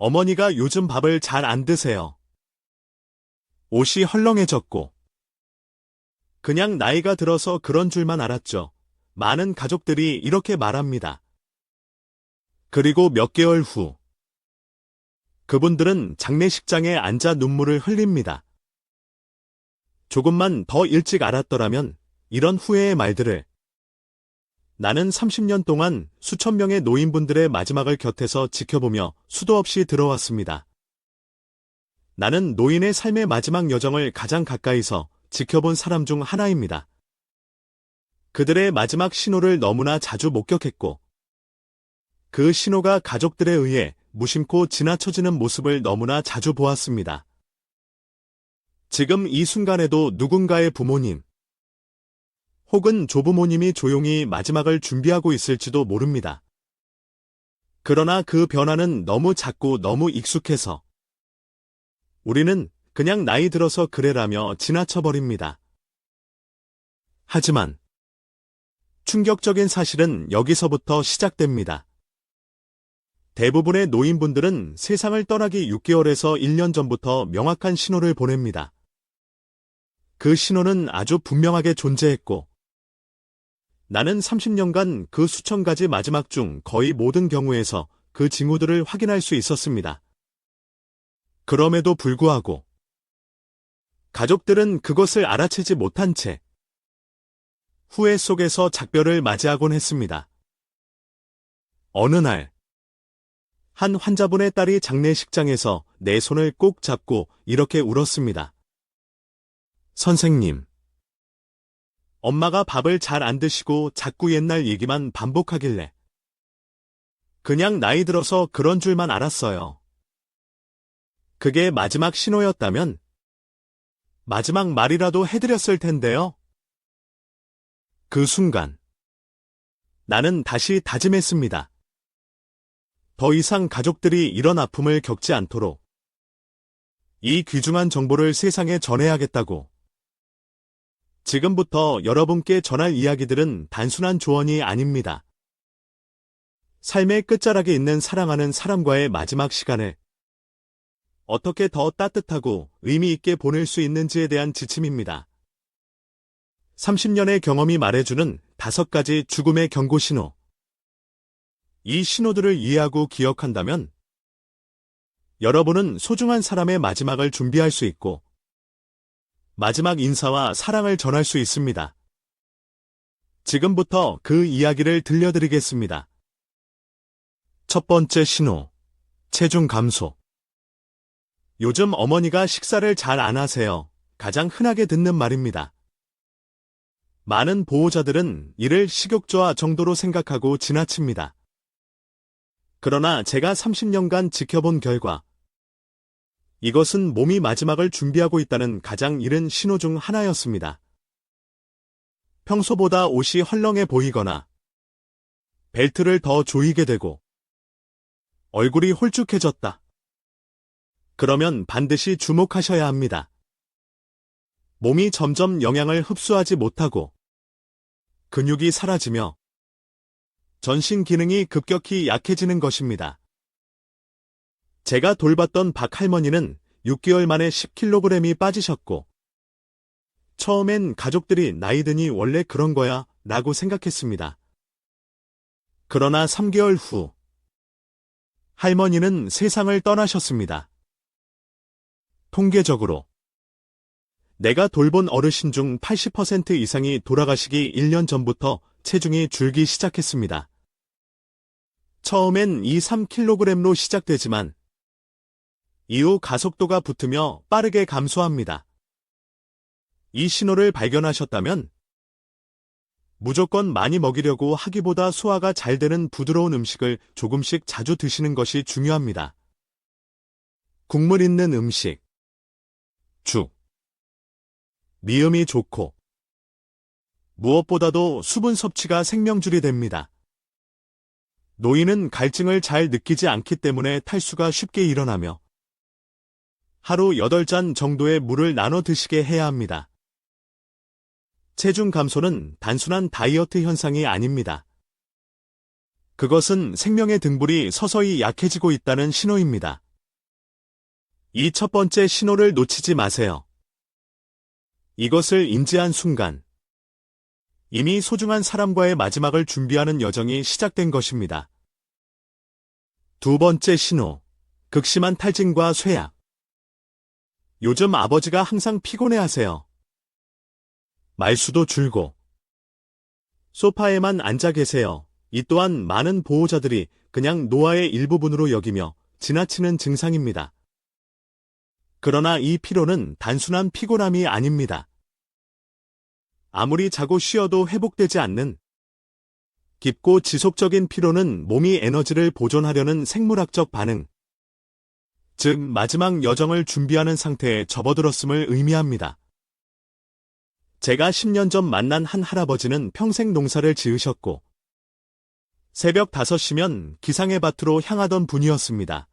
어머니가 요즘 밥을 잘 안 드세요. 옷이 헐렁해졌고, 그냥 나이가 들어서 그런 줄만 알았죠. 많은 가족들이 이렇게 말합니다. 그리고 몇 개월 후, 그분들은 장례식장에 앉아 눈물을 흘립니다. 조금만 더 일찍 알았더라면 이런 후회의 말들을. 나는 30년 동안 수천 명의 노인분들의 마지막을 곁에서 지켜보며 수도 없이 들어왔습니다. 나는 노인의 삶의 마지막 여정을 가장 가까이서 지켜본 사람 중 하나입니다. 그들의 마지막 신호를 너무나 자주 목격했고, 그 신호가 가족들에 의해 무심코 지나쳐지는 모습을 너무나 자주 보았습니다. 지금 이 순간에도 누군가의 부모님, 혹은 조부모님이 조용히 마지막을 준비하고 있을지도 모릅니다. 그러나 그 변화는 너무 작고 너무 익숙해서 우리는 그냥 나이 들어서 그래라며 지나쳐버립니다. 하지만 충격적인 사실은 여기서부터 시작됩니다. 대부분의 노인분들은 세상을 떠나기 6개월에서 1년 전부터 명확한 신호를 보냅니다. 그 신호는 아주 분명하게 존재했고, 나는 30년간 그 수천 가지 마지막 중 거의 모든 경우에서 그 징후들을 확인할 수 있었습니다. 그럼에도 불구하고 가족들은 그것을 알아채지 못한 채 후회 속에서 작별을 맞이하곤 했습니다. 어느 날, 한 환자분의 딸이 장례식장에서 내 손을 꼭 잡고 이렇게 울었습니다. 선생님, 엄마가 밥을 잘 안 드시고 자꾸 옛날 얘기만 반복하길래 그냥 나이 들어서 그런 줄만 알았어요. 그게 마지막 신호였다면 마지막 말이라도 해드렸을 텐데요. 그 순간 나는 다시 다짐했습니다. 더 이상 가족들이 이런 아픔을 겪지 않도록 이 귀중한 정보를 세상에 전해야겠다고. 지금부터 여러분께 전할 이야기들은 단순한 조언이 아닙니다. 삶의 끝자락에 있는 사랑하는 사람과의 마지막 시간을 어떻게 더 따뜻하고 의미 있게 보낼 수 있는지에 대한 지침입니다. 30년의 경험이 말해주는 5가지 죽음의 경고 신호. 이 신호들을 이해하고 기억한다면 여러분은 소중한 사람의 마지막을 준비할 수 있고 마지막 인사와 사랑을 전할 수 있습니다. 지금부터 그 이야기를 들려드리겠습니다. 첫 번째 신호, 체중 감소. 요즘 어머니가 식사를 잘 안 하세요. 가장 흔하게 듣는 말입니다. 많은 보호자들은 이를 식욕저하 정도로 생각하고 지나칩니다. 그러나 제가 30년간 지켜본 결과 이것은 몸이 마지막을 준비하고 있다는 가장 이른 신호 중 하나였습니다. 평소보다 옷이 헐렁해 보이거나 벨트를 더 조이게 되고 얼굴이 홀쭉해졌다. 그러면 반드시 주목하셔야 합니다. 몸이 점점 영양을 흡수하지 못하고 근육이 사라지며 전신 기능이 급격히 약해지는 것입니다. 제가 돌봤던 박 할머니는 6개월 만에 10kg이 빠지셨고, 처음엔 가족들이 나이 드니 원래 그런 거야 라고 생각했습니다. 그러나 3개월 후, 할머니는 세상을 떠나셨습니다. 통계적으로 내가 돌본 어르신 중 80% 이상이 돌아가시기 1년 전부터 체중이 줄기 시작했습니다. 처음엔 2-3kg로 시작되지만 이후 가속도가 붙으며 빠르게 감소합니다. 이 신호를 발견하셨다면 무조건 많이 먹이려고 하기보다 소화가 잘 되는 부드러운 음식을 조금씩 자주 드시는 것이 중요합니다. 국물 있는 음식, 죽, 미음이 좋고 무엇보다도 수분 섭취가 생명줄이 됩니다. 노인은 갈증을 잘 느끼지 않기 때문에 탈수가 쉽게 일어나며 하루 8잔 정도의 물을 나눠 드시게 해야 합니다. 체중 감소는 단순한 다이어트 현상이 아닙니다. 그것은 생명의 등불이 서서히 약해지고 있다는 신호입니다. 이 첫 번째 신호를 놓치지 마세요. 이것을 인지한 순간, 이미 소중한 사람과의 마지막을 준비하는 여정이 시작된 것입니다. 두 번째 신호, 극심한 탈진과 쇠약. 요즘 아버지가 항상 피곤해하세요. 말수도 줄고, 소파에만 앉아 계세요. 이 또한 많은 보호자들이 그냥 노화의 일부분으로 여기며 지나치는 증상입니다. 그러나 이 피로는 단순한 피곤함이 아닙니다. 아무리 자고 쉬어도 회복되지 않는 깊고 지속적인 피로는 몸이 에너지를 보존하려는 생물학적 반응, 즉 마지막 여정을 준비하는 상태에 접어들었음을 의미합니다. 제가 10년 전 만난 한 할아버지는 평생 농사를 지으셨고 새벽 5시면 기상의 밭으로 향하던 분이었습니다.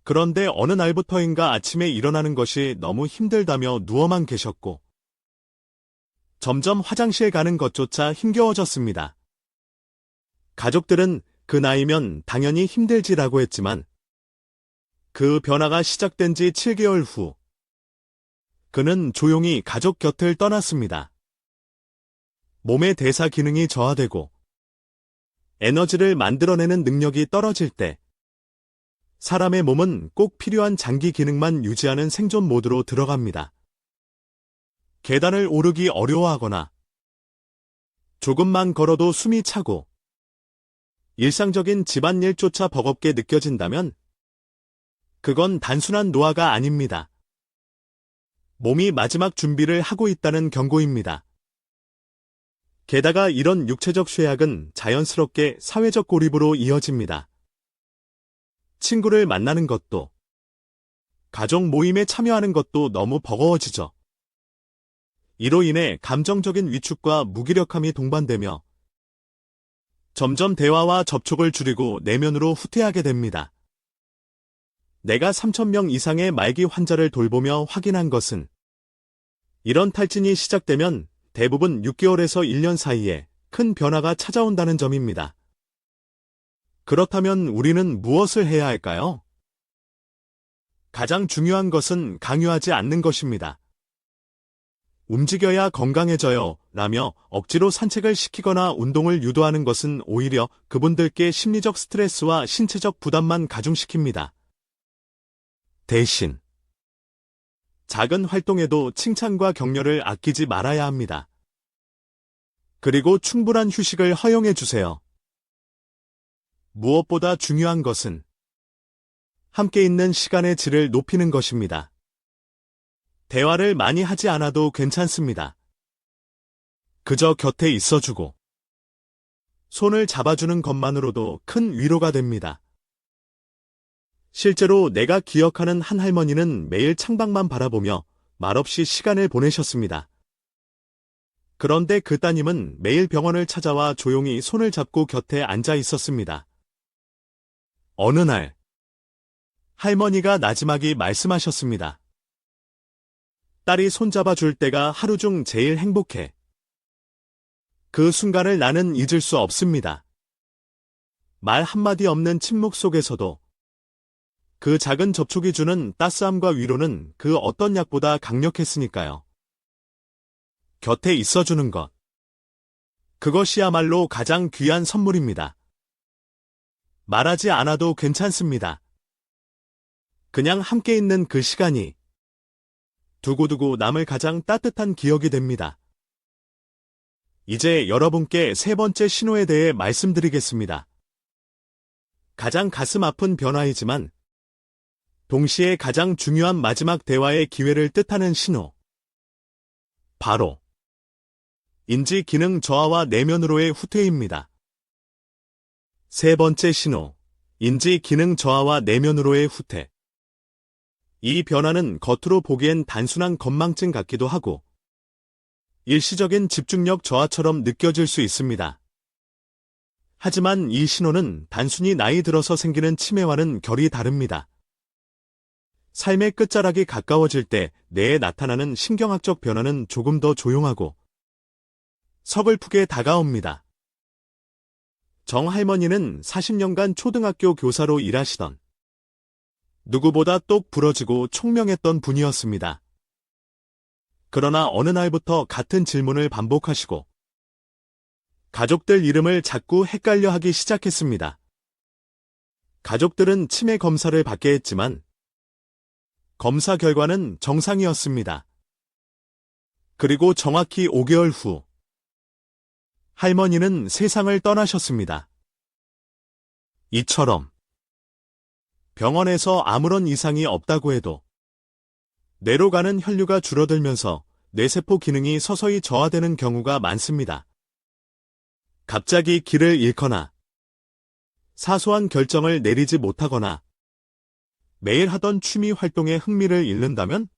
그런데 어느 날부터인가 아침에 일어나는 것이 너무 힘들다며 누워만 계셨고 점점 화장실 가는 것조차 힘겨워졌습니다. 가족들은 그 나이면 당연히 힘들지라고 했지만 그 변화가 시작된 지 7개월 후 그는 조용히 가족 곁을 떠났습니다. 몸의 대사 기능이 저하되고 에너지를 만들어내는 능력이 떨어질 때 사람의 몸은 꼭 필요한 장기 기능만 유지하는 생존 모드로 들어갑니다. 계단을 오르기 어려워하거나 조금만 걸어도 숨이 차고 일상적인 집안일조차 버겁게 느껴진다면 그건 단순한 노화가 아닙니다. 몸이 마지막 준비를 하고 있다는 경고입니다. 게다가 이런 육체적 쇠약은 자연스럽게 사회적 고립으로 이어집니다. 친구를 만나는 것도, 가족 모임에 참여하는 것도 너무 버거워지죠. 이로 인해 감정적인 위축과 무기력함이 동반되며 점점 대화와 접촉을 줄이고 내면으로 후퇴하게 됩니다. 내가 3,000명 이상의 말기 환자를 돌보며 확인한 것은 이런 탈진이 시작되면 대부분 6개월에서 1년 사이에 큰 변화가 찾아온다는 점입니다. 그렇다면 우리는 무엇을 해야 할까요? 가장 중요한 것은 강요하지 않는 것입니다. 움직여야 건강해져요 라며 억지로 산책을 시키거나 운동을 유도하는 것은 오히려 그분들께 심리적 스트레스와 신체적 부담만 가중시킵니다. 대신 작은 활동에도 칭찬과 격려를 아끼지 말아야 합니다. 그리고 충분한 휴식을 허용해 주세요. 무엇보다 중요한 것은 함께 있는 시간의 질을 높이는 것입니다. 대화를 많이 하지 않아도 괜찮습니다. 그저 곁에 있어주고 손을 잡아주는 것만으로도 큰 위로가 됩니다. 실제로 내가 기억하는 한 할머니는 매일 창밖만 바라보며 말없이 시간을 보내셨습니다. 그런데 그 따님은 매일 병원을 찾아와 조용히 손을 잡고 곁에 앉아 있었습니다. 어느 날 할머니가 나지막이 말씀하셨습니다. 딸이 손잡아 줄 때가 하루 중 제일 행복해. 그 순간을 나는 잊을 수 없습니다. 말 한마디 없는 침묵 속에서도 그 작은 접촉이 주는 따스함과 위로는 그 어떤 약보다 강력했으니까요. 곁에 있어주는 것. 그것이야말로 가장 귀한 선물입니다. 말하지 않아도 괜찮습니다. 그냥 함께 있는 그 시간이 두고두고 남을 가장 따뜻한 기억이 됩니다. 이제 여러분께 세 번째 신호에 대해 말씀드리겠습니다. 가장 가슴 아픈 변화이지만 동시에 가장 중요한 마지막 대화의 기회를 뜻하는 신호. 바로 인지 기능 저하와 내면으로의 후퇴입니다. 세 번째 신호. 인지 기능 저하와 내면으로의 후퇴. 이 변화는 겉으로 보기엔 단순한 건망증 같기도 하고 일시적인 집중력 저하처럼 느껴질 수 있습니다. 하지만 이 신호는 단순히 나이 들어서 생기는 치매와는 결이 다릅니다. 삶의 끝자락이 가까워질 때 뇌에 나타나는 신경학적 변화는 조금 더 조용하고 서글프게 다가옵니다. 정 할머니는 40년간 초등학교 교사로 일하시던 누구보다 똑 부러지고 총명했던 분이었습니다. 그러나 어느 날부터 같은 질문을 반복하시고 가족들 이름을 자꾸 헷갈려 하기 시작했습니다. 가족들은 치매 검사를 받게 했지만 검사 결과는 정상이었습니다. 그리고 정확히 5개월 후 할머니는 세상을 떠나셨습니다. 이처럼 병원에서 아무런 이상이 없다고 해도 뇌로 가는 혈류가 줄어들면서 뇌세포 기능이 서서히 저하되는 경우가 많습니다. 갑자기 길을 잃거나 사소한 결정을 내리지 못하거나 매일 하던 취미 활동에 흥미를 잃는다면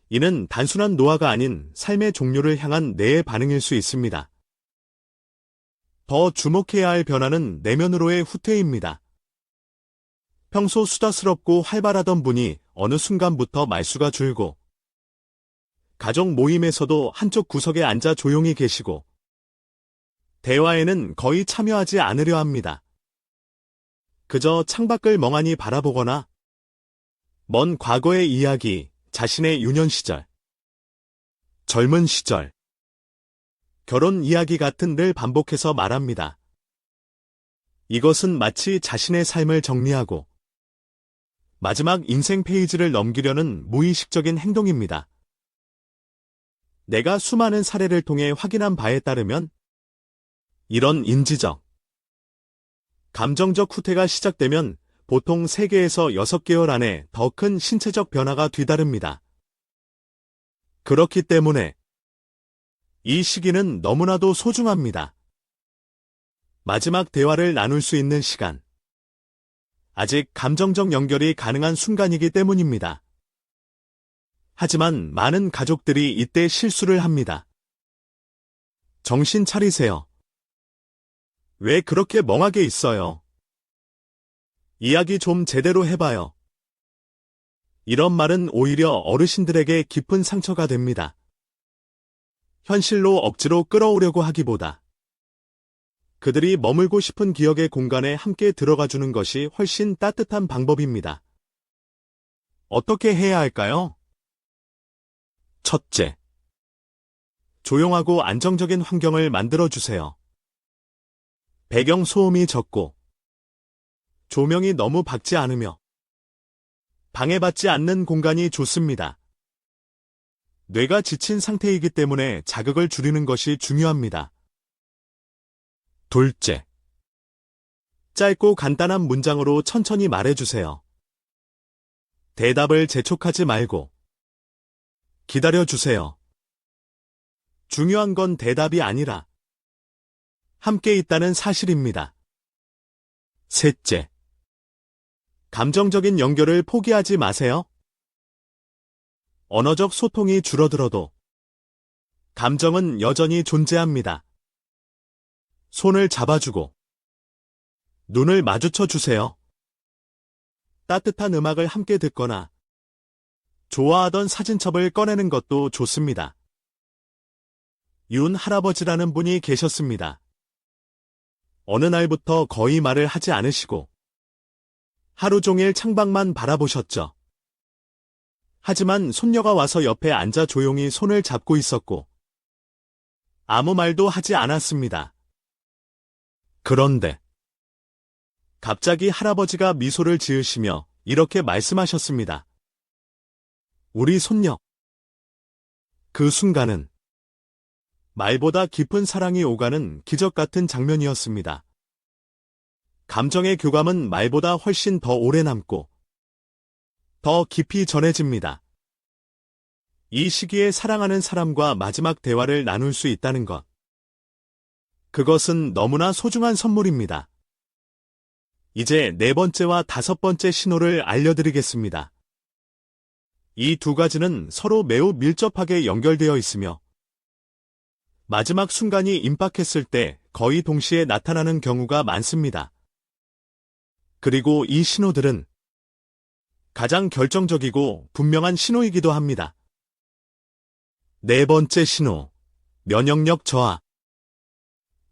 이는 단순한 노화가 아닌 삶의 종료를 향한 뇌의 반응일 수 있습니다. 더 주목해야 할 변화는 내면으로의 후퇴입니다. 평소 수다스럽고 활발하던 분이 어느 순간부터 말수가 줄고 가족 모임에서도 한쪽 구석에 앉아 조용히 계시고 대화에는 거의 참여하지 않으려 합니다. 그저 창밖을 멍하니 바라보거나 먼 과거의 이야기, 자신의 유년 시절, 젊은 시절, 결혼 이야기 같은 늘 반복해서 말합니다. 이것은 마치 자신의 삶을 정리하고 마지막 인생 페이지를 넘기려는 무의식적인 행동입니다. 내가 수많은 사례를 통해 확인한 바에 따르면 이런 인지적, 감정적 후퇴가 시작되면 보통 3개에서 6개월 안에 더 큰 신체적 변화가 뒤따릅니다. 그렇기 때문에 이 시기는 너무나도 소중합니다. 마지막 대화를 나눌 수 있는 시간. 아직 감정적 연결이 가능한 순간이기 때문입니다. 하지만 많은 가족들이 이때 실수를 합니다. 정신 차리세요. 왜 그렇게 멍하게 있어요? 이야기 좀 제대로 해봐요. 이런 말은 오히려 어르신들에게 깊은 상처가 됩니다. 현실로 억지로 끌어오려고 하기보다 그들이 머물고 싶은 기억의 공간에 함께 들어가주는 것이 훨씬 따뜻한 방법입니다. 어떻게 해야 할까요? 첫째, 조용하고 안정적인 환경을 만들어주세요. 배경 소음이 적고 조명이 너무 밝지 않으며 방해받지 않는 공간이 좋습니다. 뇌가 지친 상태이기 때문에 자극을 줄이는 것이 중요합니다. 둘째, 짧고 간단한 문장으로 천천히 말해주세요. 대답을 재촉하지 말고 기다려주세요. 중요한 건 대답이 아니라 함께 있다는 사실입니다. 셋째, 감정적인 연결을 포기하지 마세요. 언어적 소통이 줄어들어도 감정은 여전히 존재합니다. 손을 잡아주고 눈을 마주쳐 주세요. 따뜻한 음악을 함께 듣거나 좋아하던 사진첩을 꺼내는 것도 좋습니다. 윤 할아버지라는 분이 계셨습니다. 어느 날부터 거의 말을 하지 않으시고 하루 종일 창밖만 바라보셨죠. 하지만 손녀가 와서 옆에 앉아 조용히 손을 잡고 있었고 아무 말도 하지 않았습니다. 그런데 갑자기 할아버지가 미소를 지으시며 이렇게 말씀하셨습니다. 우리 손녀. 그 순간은 말보다 깊은 사랑이 오가는 기적 같은 장면이었습니다. 감정의 교감은 말보다 훨씬 더 오래 남고 더 깊이 전해집니다. 이 시기에 사랑하는 사람과 마지막 대화를 나눌 수 있다는 것. 그것은 너무나 소중한 선물입니다. 이제 4번째와 5번째 신호를 알려드리겠습니다. 이 2가지는 서로 매우 밀접하게 연결되어 있으며 마지막 순간이 임박했을 때 거의 동시에 나타나는 경우가 많습니다. 그리고 이 신호들은 가장 결정적이고 분명한 신호이기도 합니다. 4번째 신호, 면역력 저하.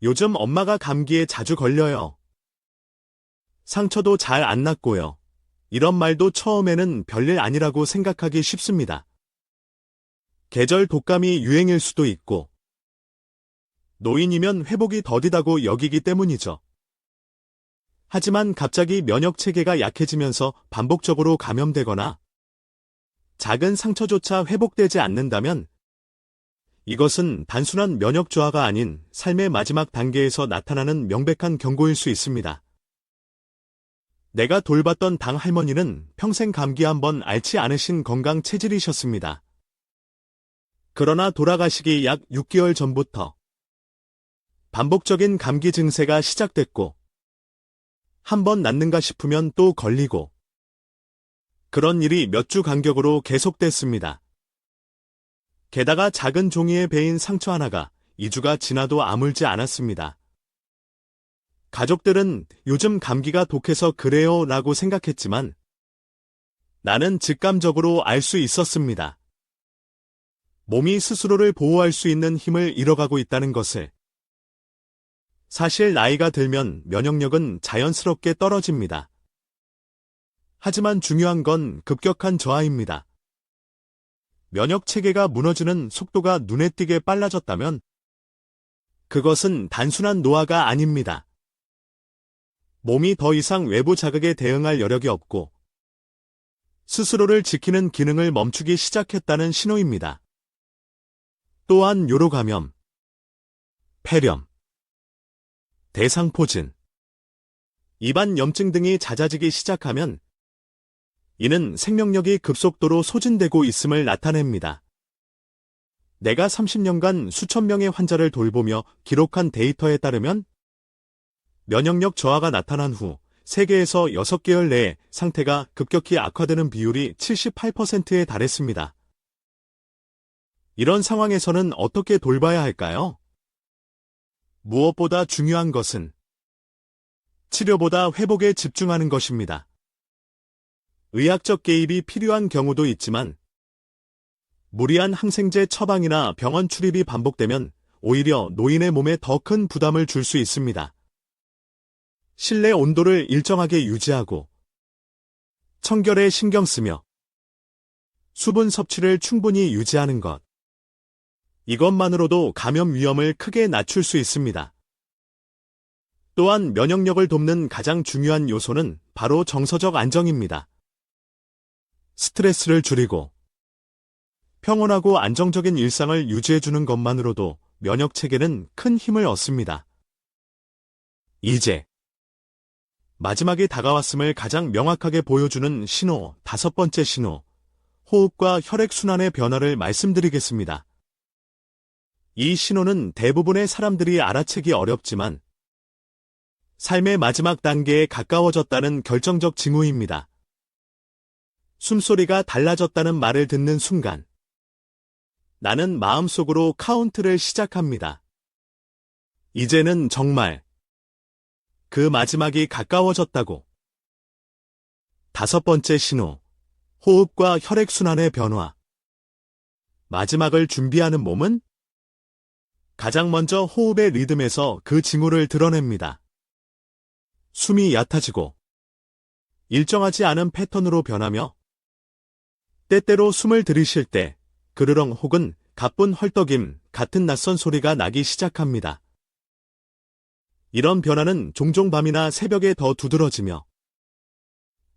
요즘 엄마가 감기에 자주 걸려요. 상처도 잘 안 낫고요. 이런 말도 처음에는 별일 아니라고 생각하기 쉽습니다. 계절 독감이 유행일 수도 있고, 노인이면 회복이 더디다고 여기기 때문이죠. 하지만 갑자기 면역 체계가 약해지면서 반복적으로 감염되거나 작은 상처조차 회복되지 않는다면 이것은 단순한 면역 저하가 아닌 삶의 마지막 단계에서 나타나는 명백한 경고일 수 있습니다. 내가 돌봤던 당 할머니는 평생 감기 한번 앓지 않으신 건강 체질이셨습니다. 그러나 돌아가시기 약 6개월 전부터 반복적인 감기 증세가 시작됐고 한번 낫는가 싶으면 또 걸리고 그런 일이 몇 주 간격으로 계속됐습니다. 게다가 작은 종이에 베인 상처 하나가 2주가 지나도 아물지 않았습니다. 가족들은 요즘 감기가 독해서 그래요 라고 생각했지만 나는 직감적으로 알 수 있었습니다. 몸이 스스로를 보호할 수 있는 힘을 잃어가고 있다는 것을. 사실 나이가 들면 면역력은 자연스럽게 떨어집니다. 하지만 중요한 건 급격한 저하입니다. 면역 체계가 무너지는 속도가 눈에 띄게 빨라졌다면 그것은 단순한 노화가 아닙니다. 몸이 더 이상 외부 자극에 대응할 여력이 없고 스스로를 지키는 기능을 멈추기 시작했다는 신호입니다. 또한 요로 감염, 폐렴, 대상포진, 입안 염증 등이 잦아지기 시작하면 이는 생명력이 급속도로 소진되고 있음을 나타냅니다. 내가 30년간 수천 명의 환자를 돌보며 기록한 데이터에 따르면 면역력 저하가 나타난 후 세계에서 6개월 내에 상태가 급격히 악화되는 비율이 78%에 달했습니다. 이런 상황에서는 어떻게 돌봐야 할까요? 무엇보다 중요한 것은 치료보다 회복에 집중하는 것입니다. 의학적 개입이 필요한 경우도 있지만 무리한 항생제 처방이나 병원 출입이 반복되면 오히려 노인의 몸에 더 큰 부담을 줄 수 있습니다. 실내 온도를 일정하게 유지하고 청결에 신경 쓰며 수분 섭취를 충분히 유지하는 것. 이것만으로도 감염 위험을 크게 낮출 수 있습니다. 또한 면역력을 돕는 가장 중요한 요소는 바로 정서적 안정입니다. 스트레스를 줄이고 평온하고 안정적인 일상을 유지해주는 것만으로도 면역 체계는 큰 힘을 얻습니다. 이제 마지막이 다가왔음을 가장 명확하게 보여주는 신호, 5번째 신호, 호흡과 혈액순환의 변화를 말씀드리겠습니다. 이 신호는 대부분의 사람들이 알아채기 어렵지만 삶의 마지막 단계에 가까워졌다는 결정적 징후입니다. 숨소리가 달라졌다는 말을 듣는 순간 나는 마음속으로 카운트를 시작합니다. 이제는 정말 그 마지막이 가까워졌다고. 5번째 신호, 호흡과 혈액순환의 변화. 마지막을 준비하는 몸은 가장 먼저 호흡의 리듬에서 그 징후를 드러냅니다. 숨이 얕아지고 일정하지 않은 패턴으로 변하며 때때로 숨을 들이쉴 때 그르렁 혹은 가쁜 헐떡임 같은 낯선 소리가 나기 시작합니다. 이런 변화는 종종 밤이나 새벽에 더 두드러지며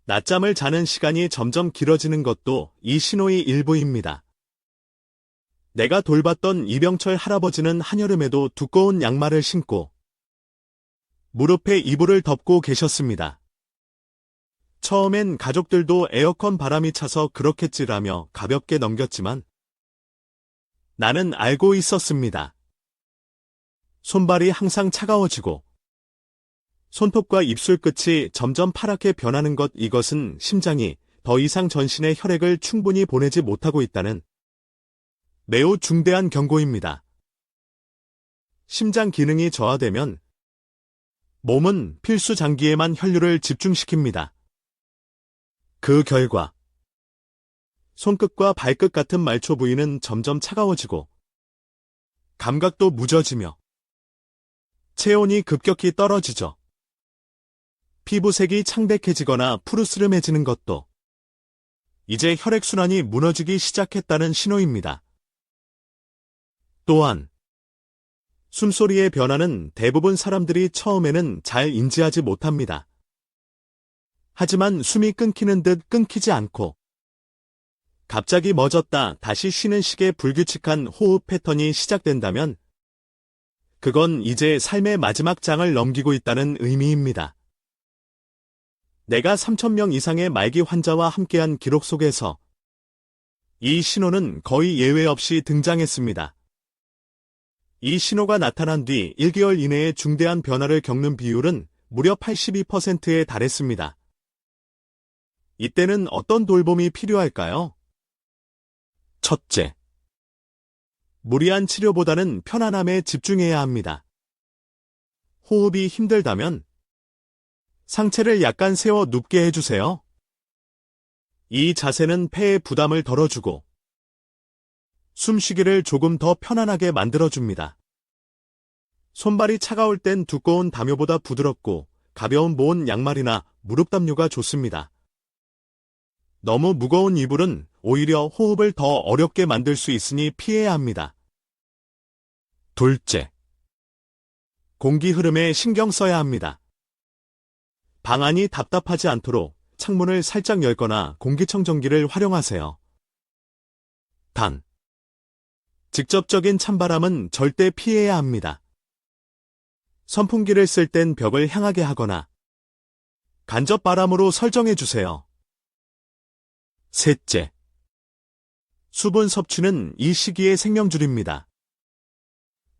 낮잠을 자는 시간이 점점 길어지는 것도 이 신호의 일부입니다. 내가 돌봤던 이병철 할아버지는 한여름에도 두꺼운 양말을 신고 무릎에 이불을 덮고 계셨습니다. 처음엔 가족들도 에어컨 바람이 차서 그렇겠지라며 가볍게 넘겼지만 나는 알고 있었습니다. 손발이 항상 차가워지고 손톱과 입술 끝이 점점 파랗게 변하는 것, 이것은 심장이 더 이상 전신에 혈액을 충분히 보내지 못하고 있다는 매우 중대한 경고입니다. 심장 기능이 저하되면 몸은 필수 장기에만 혈류를 집중시킵니다. 그 결과 손끝과 발끝 같은 말초 부위는 점점 차가워지고 감각도 무뎌지며 체온이 급격히 떨어지죠. 피부색이 창백해지거나 푸르스름해지는 것도 이제 혈액순환이 무너지기 시작했다는 신호입니다. 또한 숨소리의 변화는 대부분 사람들이 처음에는 잘 인지하지 못합니다. 하지만 숨이 끊기는 듯 끊기지 않고 갑자기 멎었다 다시 쉬는 식의 불규칙한 호흡 패턴이 시작된다면 그건 이제 삶의 마지막 장을 넘기고 있다는 의미입니다. 내가 3,000명 이상의 말기 환자와 함께한 기록 속에서 이 신호는 거의 예외 없이 등장했습니다. 이 신호가 나타난 뒤 1개월 이내에 중대한 변화를 겪는 비율은 무려 82%에 달했습니다. 이때는 어떤 돌봄이 필요할까요? 첫째, 무리한 치료보다는 편안함에 집중해야 합니다. 호흡이 힘들다면 상체를 약간 세워 눕게 해주세요. 이 자세는 폐에 부담을 덜어주고 숨쉬기를 조금 더 편안하게 만들어줍니다. 손발이 차가울 땐 두꺼운 담요보다 부드럽고 가벼운 모은 양말이나 무릎 담요가 좋습니다. 너무 무거운 이불은 오히려 호흡을 더 어렵게 만들 수 있으니 피해야 합니다. 둘째, 공기 흐름에 신경 써야 합니다. 방 안이 답답하지 않도록 창문을 살짝 열거나 공기청정기를 활용하세요. 단, 직접적인 찬바람은 절대 피해야 합니다. 선풍기를 쓸 땐 벽을 향하게 하거나 간접 바람으로 설정해 주세요. 셋째, 수분 섭취는 이 시기의 생명줄입니다.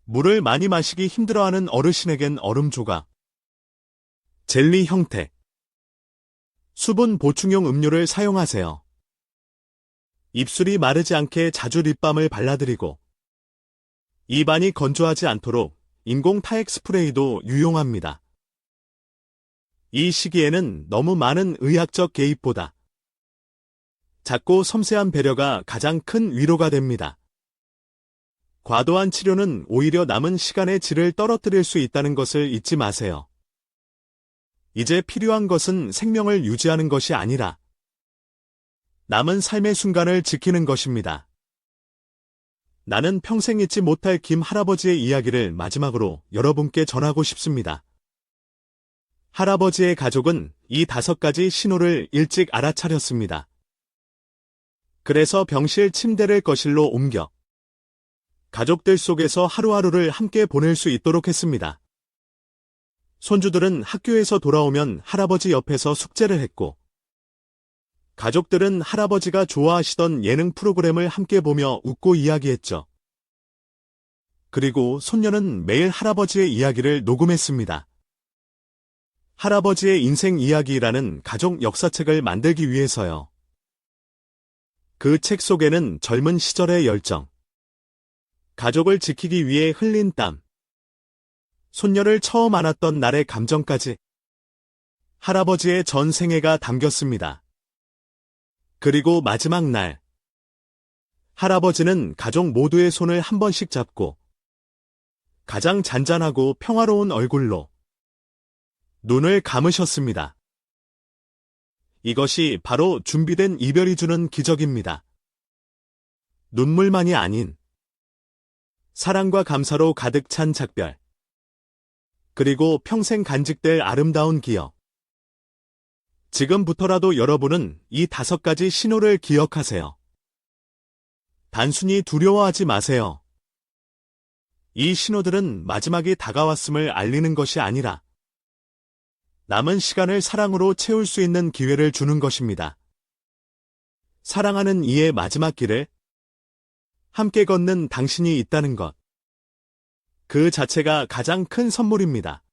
물을 많이 마시기 힘들어하는 어르신에겐 얼음 조각, 젤리 형태, 수분 보충용 음료를 사용하세요. 입술이 마르지 않게 자주 립밤을 발라드리고 입안이 건조하지 않도록 인공 타액 스프레이도 유용합니다. 이 시기에는 너무 많은 의학적 개입보다 작고 섬세한 배려가 가장 큰 위로가 됩니다. 과도한 치료는 오히려 남은 시간의 질을 떨어뜨릴 수 있다는 것을 잊지 마세요. 이제 필요한 것은 생명을 유지하는 것이 아니라 남은 삶의 순간을 지키는 것입니다. 나는 평생 잊지 못할 김 할아버지의 이야기를 마지막으로 여러분께 전하고 싶습니다. 할아버지의 가족은 이 5가지 신호를 일찍 알아차렸습니다. 그래서 병실 침대를 거실로 옮겨 가족들 속에서 하루하루를 함께 보낼 수 있도록 했습니다. 손주들은 학교에서 돌아오면 할아버지 옆에서 숙제를 했고 가족들은 할아버지가 좋아하시던 예능 프로그램을 함께 보며 웃고 이야기했죠. 그리고 손녀는 매일 할아버지의 이야기를 녹음했습니다. 할아버지의 인생 이야기라는 가족 역사책을 만들기 위해서요. 그 책 속에는 젊은 시절의 열정, 가족을 지키기 위해 흘린 땀, 손녀를 처음 안았던 날의 감정까지 할아버지의 전 생애가 담겼습니다. 그리고 마지막 날, 할아버지는 가족 모두의 손을 한 번씩 잡고 가장 잔잔하고 평화로운 얼굴로 눈을 감으셨습니다. 이것이 바로 준비된 이별이 주는 기적입니다. 눈물만이 아닌 사랑과 감사로 가득 찬 작별, 그리고 평생 간직될 아름다운 기억. 지금부터라도 여러분은 이 5가지 신호를 기억하세요. 단순히 두려워하지 마세요. 이 신호들은 마지막이 다가왔음을 알리는 것이 아니라 남은 시간을 사랑으로 채울 수 있는 기회를 주는 것입니다. 사랑하는 이의 마지막 길을 함께 걷는 당신이 있다는 것. 그 자체가 가장 큰 선물입니다.